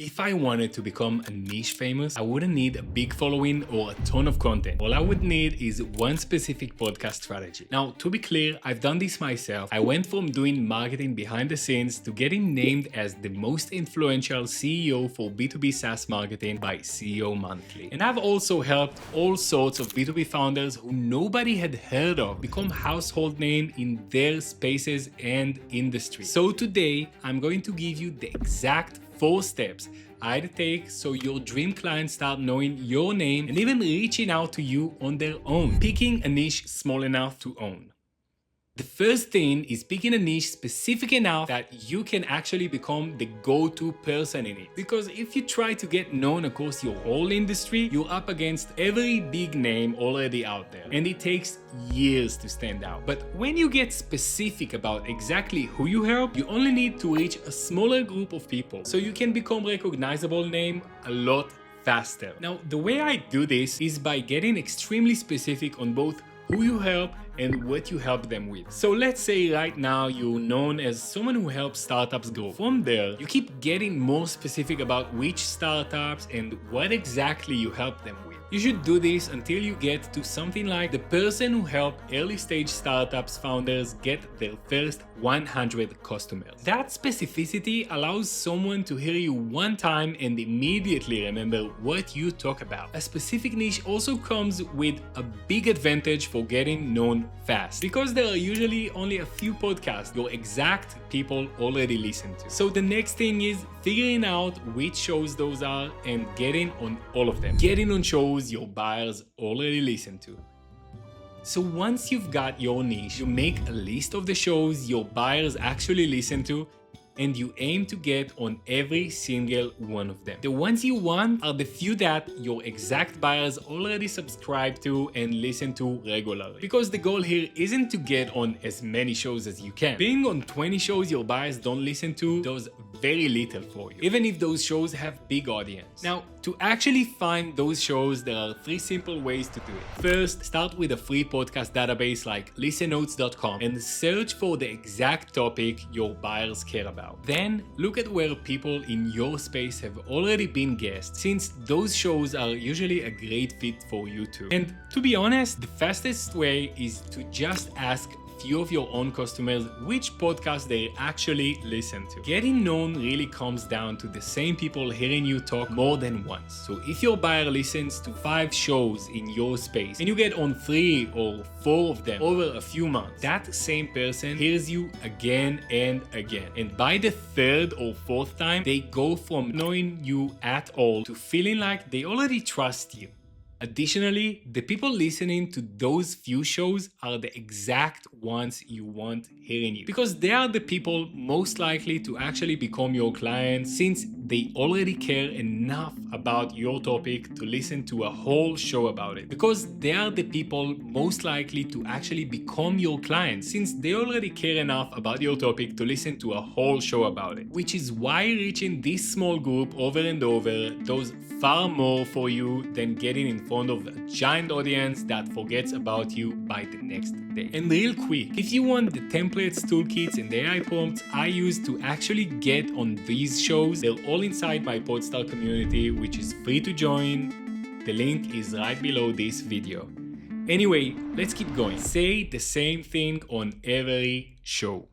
If I wanted to become a niche famous, I wouldn't need a big following or a ton of content. All I would need is one specific podcast strategy. Now, to be clear, I've done this myself. I went from doing marketing behind the scenes to getting named as the most influential CEO for B2B SaaS marketing by CEO Monthly. And I've also helped all sorts of B2B founders who nobody had heard of become household name in their spaces and industry. So today, I'm going to give you the exact 4 steps I'd take so your dream clients start knowing your name and even reaching out to you on their own. Picking a niche small enough to own. The first thing is picking a niche specific enough that you can actually become the go-to person in it. Because if you try to get known across your whole industry, you're up against every big name already out there, and it takes years to stand out. But when you get specific about exactly who you help, you only need to reach a smaller group of people, so you can become a recognizable name a lot faster. Now, the way I do this is by getting extremely specific on both who you help and what you help them with. So let's say right now you're known as someone who helps startups grow. From there, you keep getting more specific about which startups and what exactly you help them with. You should do this until you get to something like the person who helped early stage startups founders get their first 100 customers. That specificity allows someone to hear you one time and immediately remember what you talk about. A specific niche also comes with a big advantage for getting known fast, because there are usually only a few podcasts your exact people already listen to. So the next thing is figuring out which shows those are and getting on all of them. Getting on shows your buyers already listen to. So once you've got your niche, you make a list of the shows your buyers actually listen to, and you aim to get on every single one of them. The ones you want are the few that your exact buyers already subscribe to and listen to regularly. Because the goal here isn't to get on as many shows as you can. Being on 20 shows your buyers don't listen to does very little for you, even if those shows have big audience. Now, to actually find those shows, there are 3 simple ways to do it. First, start with a free podcast database like listennotes.com and search for the exact topic your buyers care about. Then, look at where people in your space have already been guests, since those shows are usually a great fit for you too. And to be honest, the fastest way is to just ask few of your own customers which podcast they actually listen to. Getting known really comes down to the same people hearing you talk more than once. So if your buyer listens to 5 shows in your space and you get on 3 or 4 of them over a few months, that same person hears you again and again. And by the 3rd or 4th time, they go from knowing you at all to feeling like they already trust you. Additionally, the people listening to those few shows are the exact ones you want hearing you, because they are the people most likely to actually become your clients, since they already care enough about your topic to listen to a whole show about it. Because they are the people most likely to actually become your clients, since they already care enough about your topic to listen to a whole show about it. Which is why reaching this small group over and over does far more for you than getting in front of a giant audience that forgets about you by the next day. And real quick, if you want the templates, toolkits, and AI prompts I use to actually get on these shows, they're all inside my Podstar community, which is free to join. The link is right below this video. Anyway, let's keep going. Say the same thing on every show.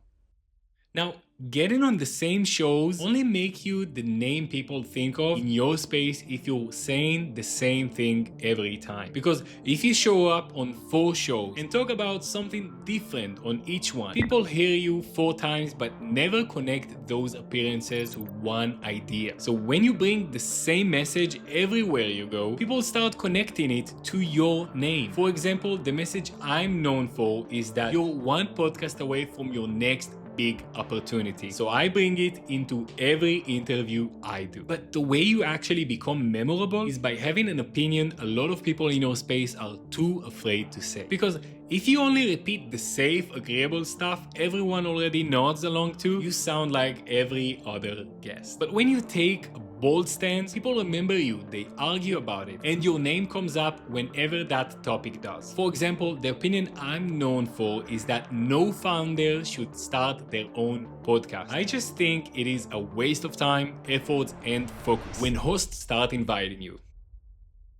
Now, getting on the same shows only make you the name people think of in your space if you're saying the same thing every time. Because if you show up on 4 shows and talk about something different on each one, people hear you 4 times but never connect those appearances to one idea. So when you bring the same message everywhere you go, people start connecting it to your name. For example, the message I'm known for is that you're one podcast away from your next big opportunity. So I bring it into every interview I do. But the way you actually become memorable is by having an opinion a lot of people in your space are too afraid to say. Because if you only repeat the safe, agreeable stuff everyone already nods along to, you sound like every other guest. But when you take a bold stance, people remember you, they argue about it, and your name comes up whenever that topic does. For example, the opinion I'm known for is that no founder should start their own podcast. I just think it is a waste of time, effort, and focus when hosts start inviting you.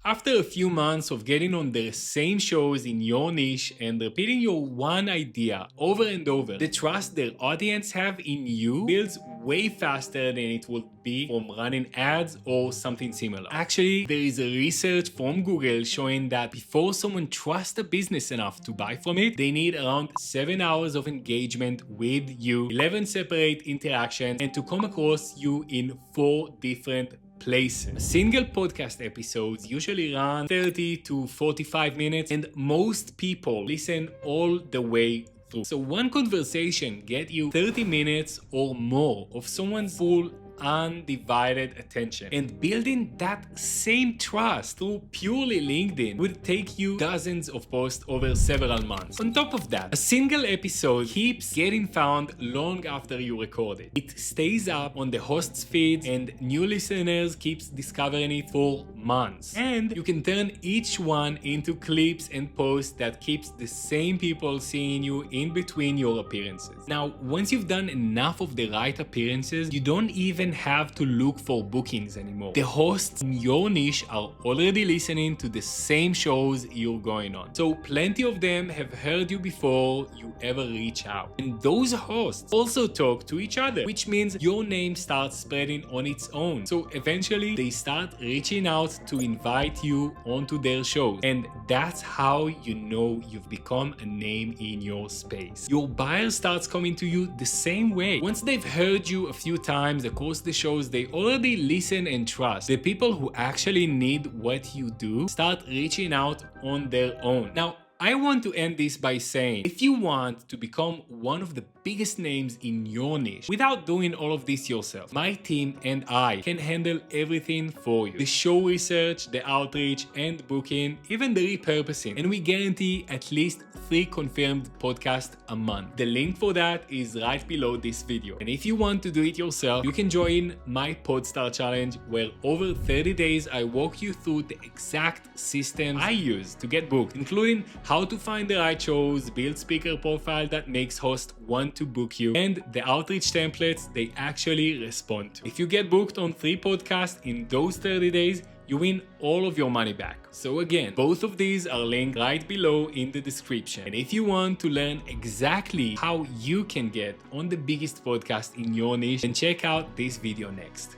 After a few months of getting on the same shows in your niche and repeating your one idea over and over, the trust their audience have in you builds way faster than it would be from running ads or something similar. Actually, there is a research from Google showing that before someone trusts a business enough to buy from it, they need around 7 hours of engagement with you, 11 separate interactions, and to come across you in 4 different places. A single podcast episode usually run 30 to 45 minutes, and most people listen all the way through. So one conversation get you 30 minutes or more of someone's full undivided attention, and building that same trust through purely LinkedIn would take you dozens of posts over several months. On top of that, a single episode keeps getting found long after you record it. It stays up on the host's feed, and new listeners keeps discovering it for months. And you can turn each one into clips and posts that keeps the same people seeing you in between your appearances. Now, once you've done enough of the right appearances, you don't even have to look for bookings anymore. The hosts in your niche are already listening to the same shows you're going on. So plenty of them have heard you before you ever reach out. And those hosts also talk to each other, which means your name starts spreading on its own. So eventually they start reaching out to invite you onto their shows. And that's how you know you've become a name in your space. Your buyer starts coming to you the same way. Once they've heard you a few times across the shows they already listen and trust, the people who actually need what you do start reaching out on their own. Now, I want to end this by saying, if you want to become one of the biggest names in your niche without doing all of this yourself, my team and I can handle everything for you. The show research, the outreach and booking, even the repurposing, and we guarantee at least 3 confirmed podcasts a month. The link for that is right below this video. And if you want to do it yourself, you can join my Podstar Challenge, where over 30 days I walk you through the exact systems I use to get booked, including how to find the right shows, build speaker profile that makes hosts want to book you, and the outreach templates they actually respond to. If you get booked on 3 podcasts in those 30 days, you win all of your money back. So again, both of these are linked right below in the description. And if you want to learn exactly how you can get on the biggest podcast in your niche, then check out this video next.